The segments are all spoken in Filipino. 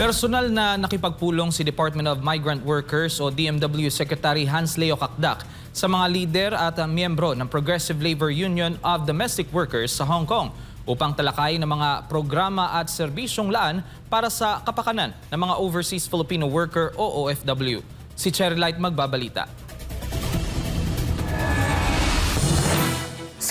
Personal na nakipagpulong si Department of Migrant Workers o DMW Secretary Hans Leo Kakdak sa mga lider at miyembro ng Progressive Labor Union of Domestic Workers sa Hong Kong upang talakayin ng mga programa at serbisyong laan para sa kapakanan ng mga overseas Filipino worker o OFW. Si Cherry Light magbabalita.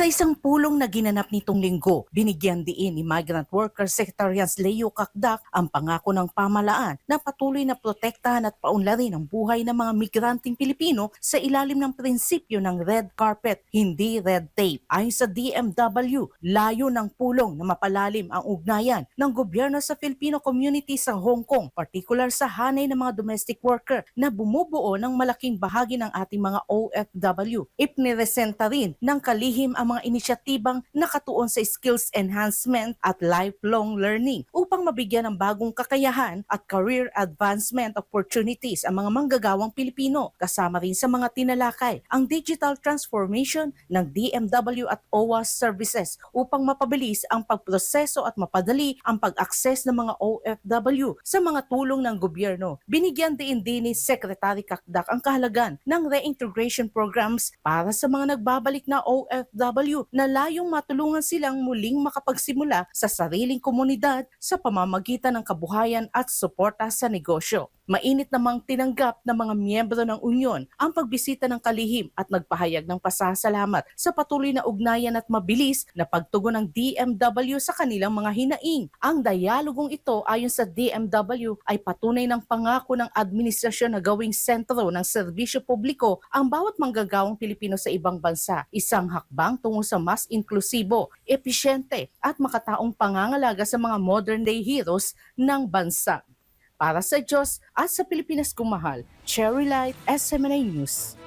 Sa isang pulong na ginanap nitong linggo, binigyan diin ni Migrant Workers Secretary Hans Leo Kakdak ang pangako ng pamahalaan na patuloy na protektahan at paunlarin ang buhay ng mga migranteng Pilipino sa ilalim ng prinsipyo ng red carpet, hindi red tape. Ayon sa DMW, layo ng pulong na mapalalim ang ugnayan ng gobyerno sa Filipino community sa Hong Kong, partikular sa hanay ng mga domestic worker na bumubuo ng malaking bahagi ng ating mga OFW. Ipniresenta rin ng kalihim ang mga inisyatibang nakatuon sa skills enhancement at lifelong learning upang mabigyan ng bagong kakayahan at career advancement opportunities ang mga manggagawang Pilipino. Kasama rin sa mga tinalakay ang digital transformation ng DMW at OWA services upang mapabilis ang pagproseso at mapadali ang pag-access ng mga OFW sa mga tulong ng gobyerno. Binigyan din ni Secretary Kakdak ang kahalagan ng reintegration programs para sa mga nagbabalik na OFW na layong matulungan silang muling makapagsimula sa sariling komunidad sa pamamagitan ng kabuhayan at suporta sa negosyo. Mainit namang tinanggap ng mga miyembro ng Union ang pagbisita ng kalihim at nagpahayag ng pasasalamat sa patuloy na ugnayan at mabilis na pagtugon ng DMW sa kanilang mga hinaing. Ang dialogong ito ayon sa DMW ay patunay ng pangako ng administrasyon na gawing sentro ng serbisyo publiko ang bawat manggagawang Pilipino sa ibang bansa. Isang hakbang tungo sa mas inklusibo, episyente at makataong pangangalaga sa mga modern day heroes ng bansa. Para sa Diyos at sa Pilipinas kong mahal, Cherry Light, SMNA News.